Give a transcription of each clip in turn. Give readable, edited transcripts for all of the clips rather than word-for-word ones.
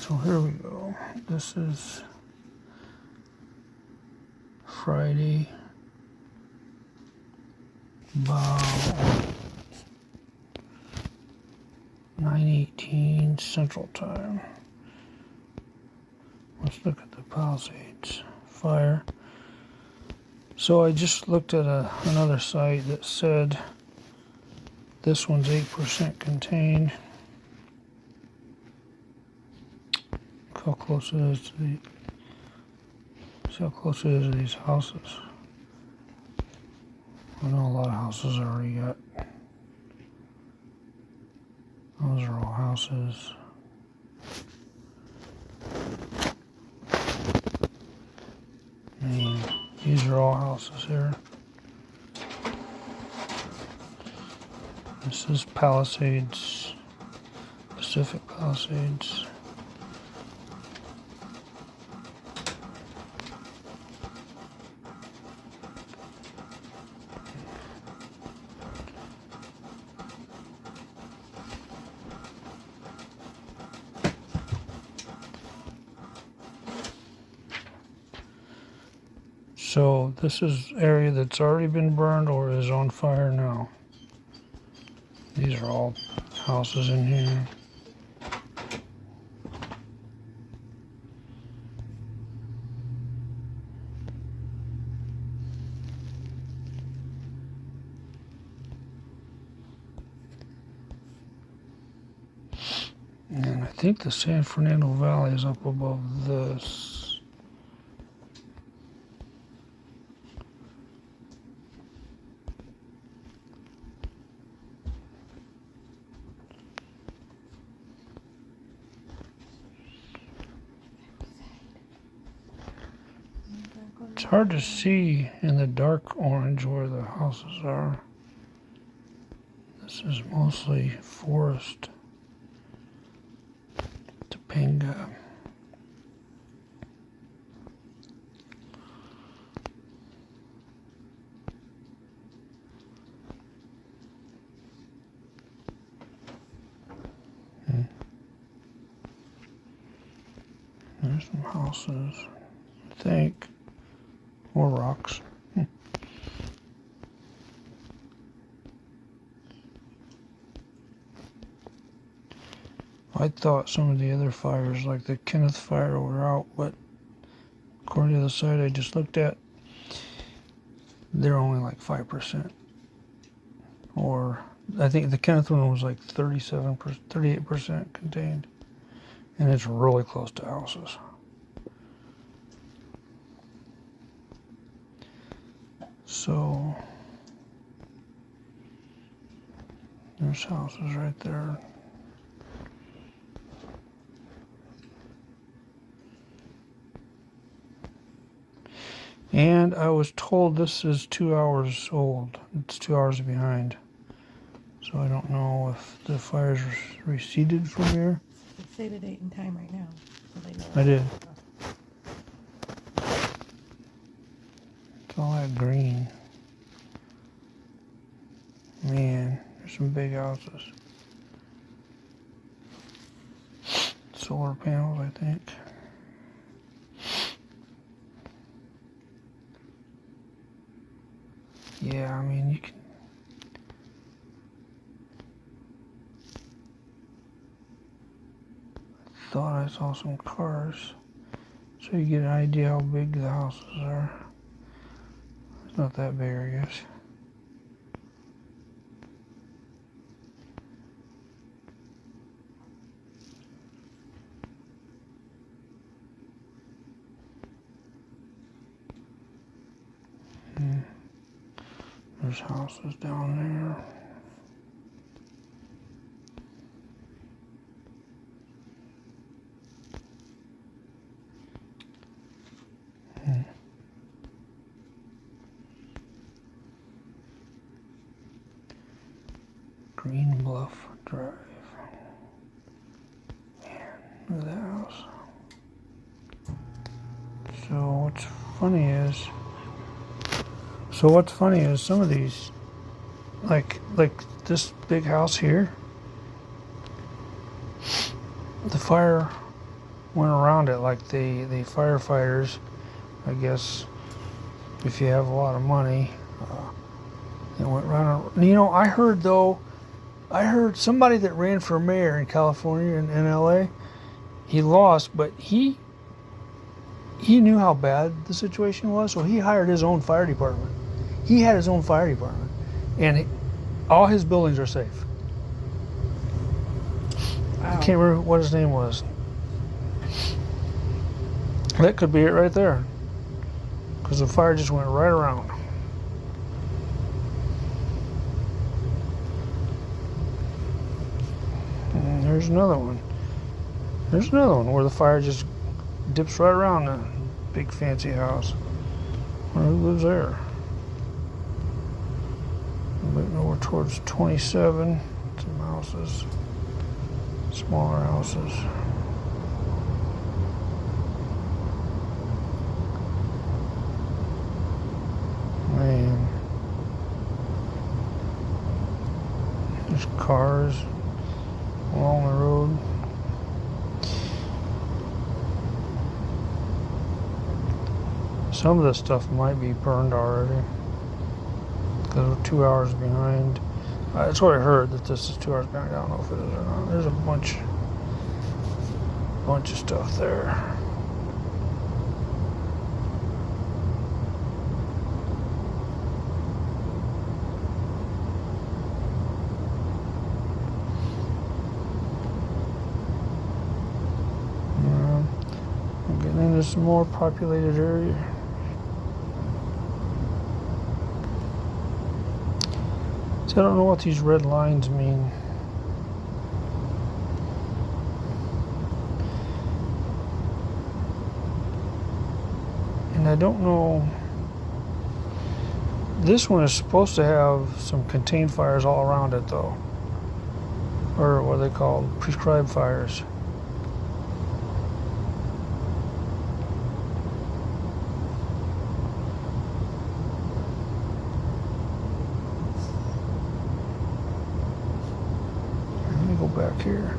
So here we go. This is Friday, about 9:18 Central Time. Let's look at the Palisades fire. So I just looked at another site that said this one's 8% contained. Look how close it is to the. See how close it is to these houses. I know a lot of houses already got. Those are all houses. And these are all houses here. This is Palisades, Pacific Palisades. So this is area that's already been burned or is on fire now. These are all houses in here. And I think the San Fernando Valley is up above this. It's hard to see in the dark orange where the houses are. This is mostly forest. Topanga. There's some houses, I think. Or rocks. I thought some of the other fires, like the Kenneth fire, were out, but according to the site I just looked at, they're only like 5%. Or I think the Kenneth one was like 38% contained, and it's really close to houses. So there's houses right there. And I was told this is 2 hours old. It's 2 hours behind. So I don't know if the fire's receded from here. Let's say the date and time right now. So they know. I did. It's all that green. Man, there's some big houses. Solar panels, I think. Yeah, I mean, you can. I thought I saw some cars. So you get an idea how big the houses are. It's not that big, I guess. There's houses down there. Green Bluff Drive. Man, look at that house. So what's funny is some of these, like this big house here, the fire went around it like the firefighters, I guess, if you have a lot of money, they went around. I heard somebody that ran for mayor in California and in LA, he lost, but he knew how bad the situation was, so he hired his own fire department. He had his own fire department, and all his buildings are safe. Wow. I can't remember what his name was. That could be it right there, because the fire just went right around. And there's another one. There's another one where the fire just dips right around the big fancy house. Who lives there? Moving over towards 27. Some houses, smaller houses. Man, there's cars along the road. Some of this stuff might be burned already because we're 2 hours behind. That's what I heard, that this is 2 hours behind. I don't know if it is or not. There's a bunch of stuff there. I'm getting into some more populated area. I don't know what these red lines mean. And I don't know. This one is supposed to have some contained fires all around it, though. Or what are they called? Prescribed fires. Back here.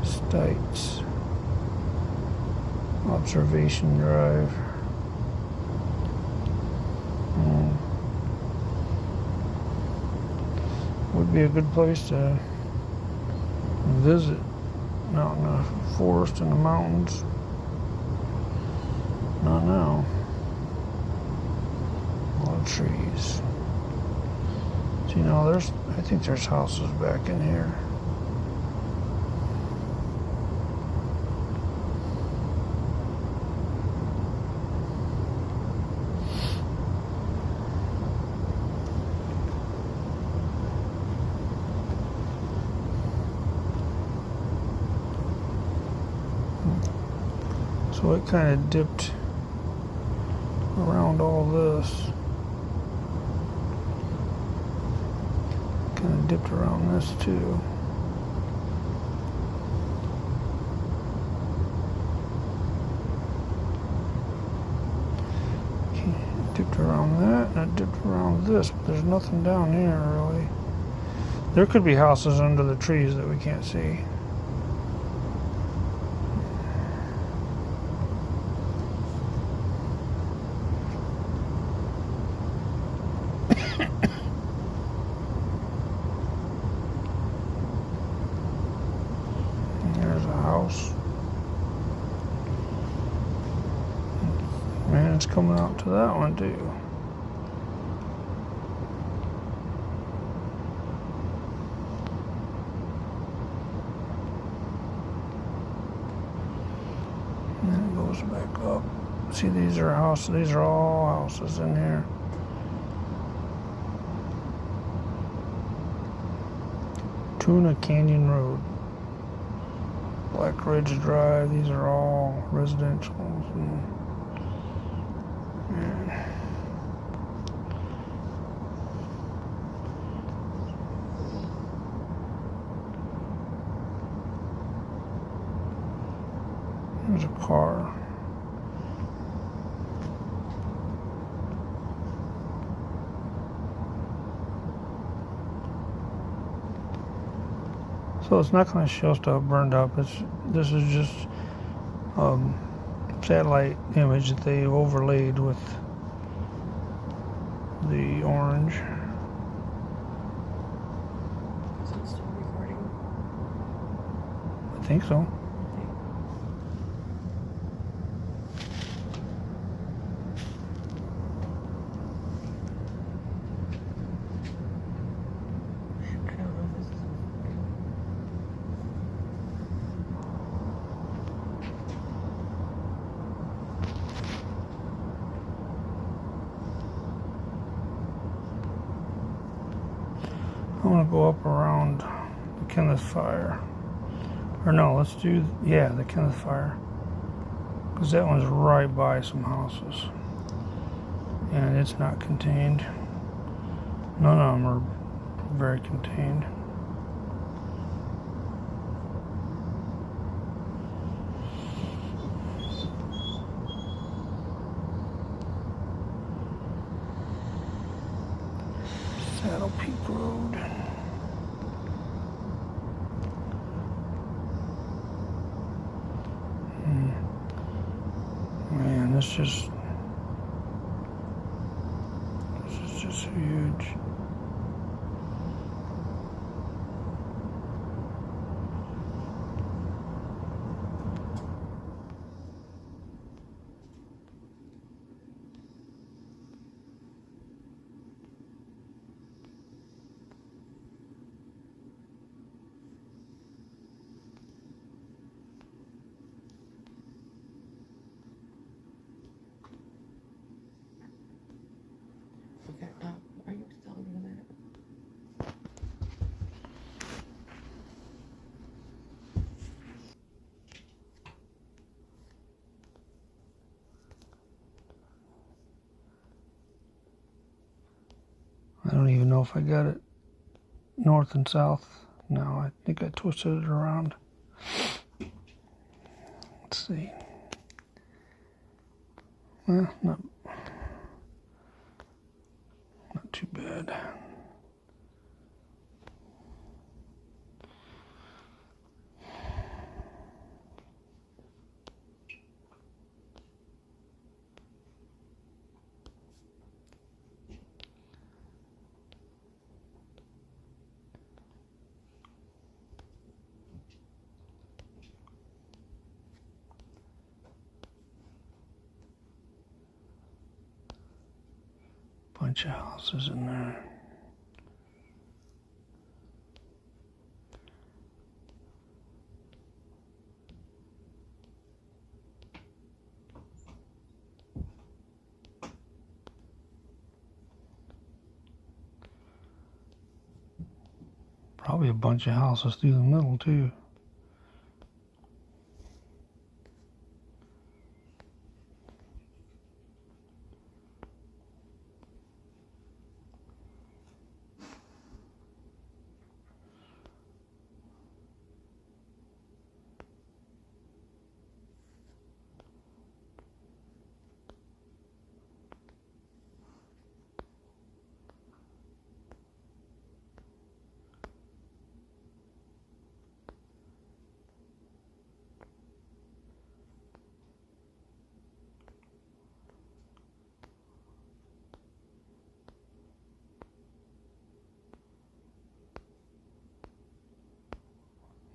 Stites. Observation Drive. Would be a good place to visit. Out in the forest and the mountains. Not now. A lot of trees. So, I think there's houses back in here. So it kind of dipped around all this. Kind of dipped around this too. Okay, it dipped around that, and it dipped around this, but there's nothing down here really. There could be houses under the trees that we can't see. Man, it's coming out to that one too. And then it goes back up. See, these are houses. These are all houses in here. Tuna Canyon Road. Black Ridge Drive. These are all residentials. There's a car. So it's not going to show stuff burned up. This is just satellite image that they overlaid with the orange. Is it still recording? I think so. I don't know if this is recording. I'm going to go up around the Kenneth Fire. Or no, let's do, yeah, the Kenneth Fire. Because that one's right by some houses. And it's not contained. None of them are very contained. Saddle Peak Road. Man, this is just huge. Okay, are you still doing that? I don't even know if I got it north and south. No, I think I twisted it around. Let's see. Well, not too bad. Bunch of houses in there. Probably a bunch of houses through the middle too.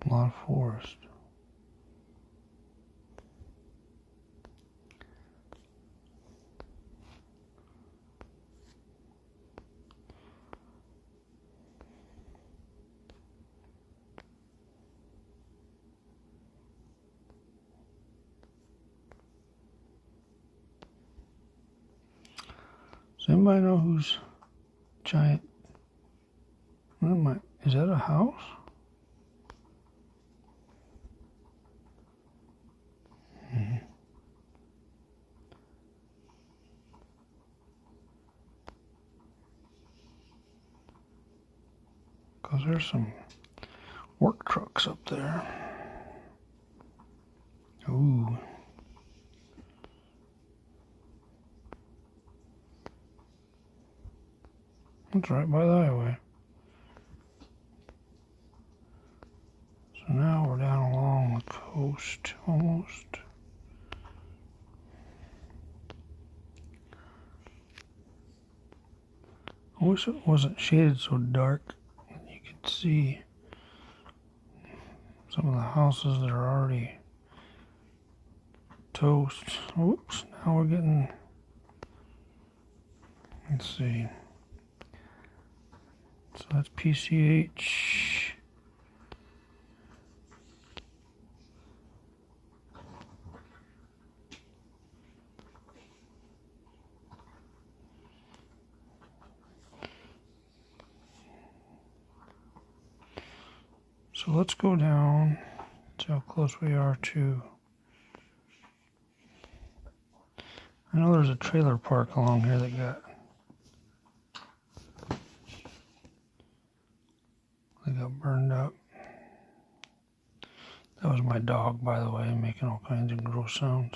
A lot of forest. Does anybody know who's giant? Is that a house? Because there's some work trucks up there. Ooh. It's right by the highway. toast almost. I wish it wasn't shaded so dark. You could see some of the houses that are already toast. Oops, now we're getting, let's see. So that's PCH. So let's go down, see how close we are to. I know there's a trailer park along here that got burned up. That was my dog, by the way, making all kinds of gross sounds.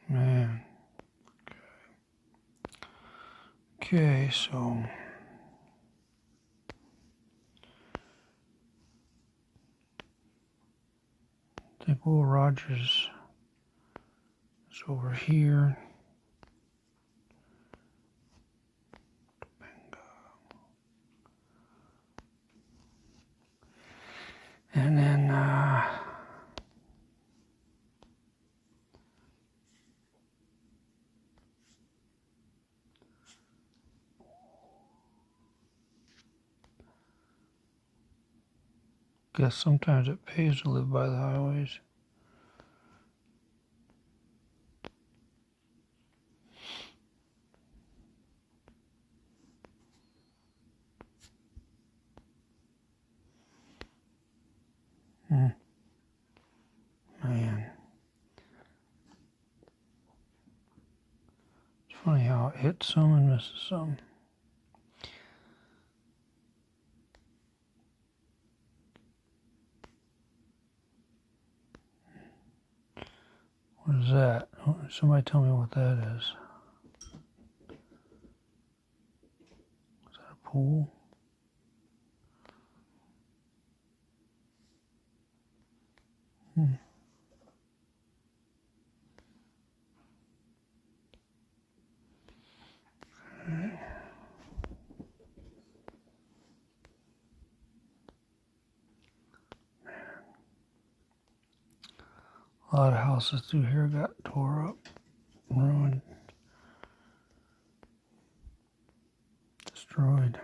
Man. Okay, so I think Will Rogers is over here. And then guess sometimes it pays to live by the highways. Man. It's funny how it hits some and misses some. What is that? Somebody tell me what that is. Is that a pool? A lot of houses through here got tore up, ruined, destroyed.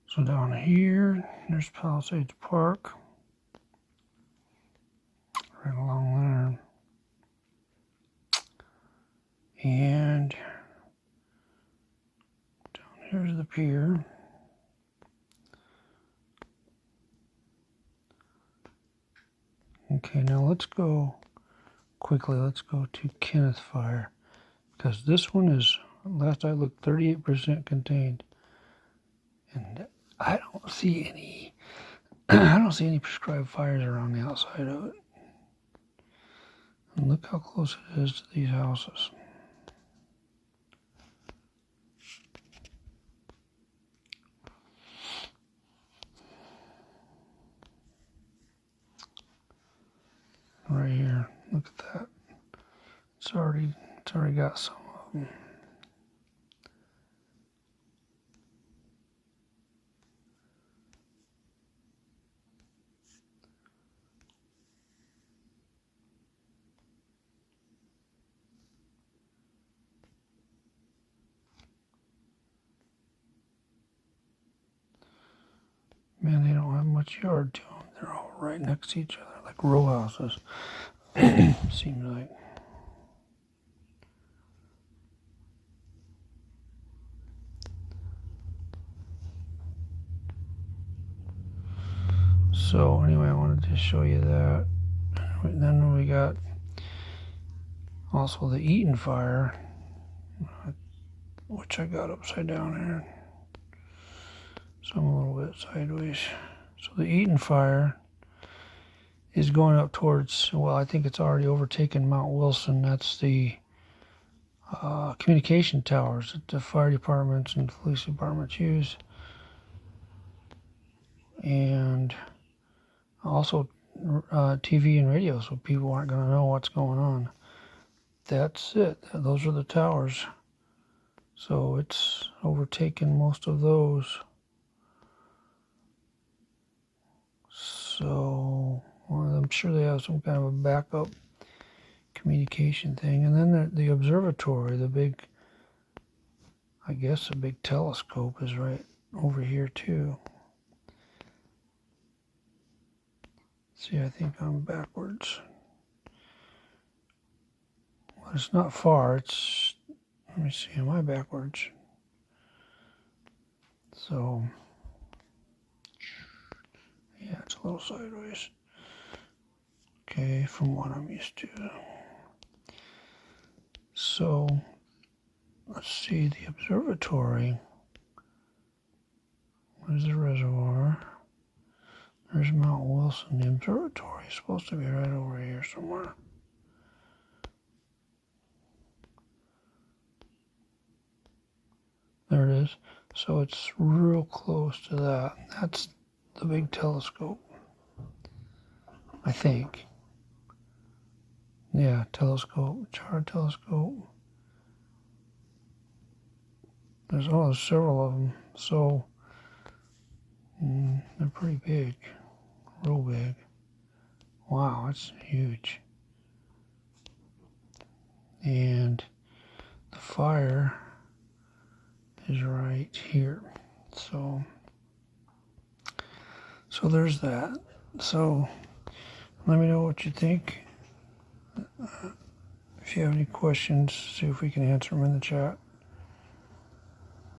So down here, there's Palisades Park, right along there. And down here's the pier. Okay, now let's go quickly. Let's go to Kenneth Fire, because this one is, last I looked, 38% contained. And I don't see any I don't see any prescribed fires around the outside of it. And look how close it is to these houses. Right here, look at that. It's already got some of them. Man, they don't have much yard to them. They're all right next to each other, like row houses. Seems like. So anyway, I wanted to show you that. Then we got also the Eaton fire, which I got upside down here. So I'm a little bit sideways. So the Eaton fire is going up towards, well, I think it's already overtaken Mount Wilson. That's the communication towers that the fire departments and police departments use. And also TV and radio, so people aren't going to know what's going on. That's it. Those are the towers. So it's overtaken most of those. So well, I'm sure they have some kind of a backup communication thing. And then the observatory, the big, I guess a big telescope is right over here too. See, I think I'm backwards. Well, it's not far. It's, let me see, am I backwards? So, yeah, it's a little sideways. Okay, from what I'm used to. So, let's see, the observatory. There's the reservoir. There's Mount Wilson. The observatory is supposed to be right over here somewhere. There it is. So it's real close to that. That's the big telescope, I think. Yeah, telescope, Chard telescope. There's several of them. So they're pretty big, real big. Wow, that's huge. And the fire is right here. So there's that. So let me know what you think. If you have any questions, see if we can answer them in the chat.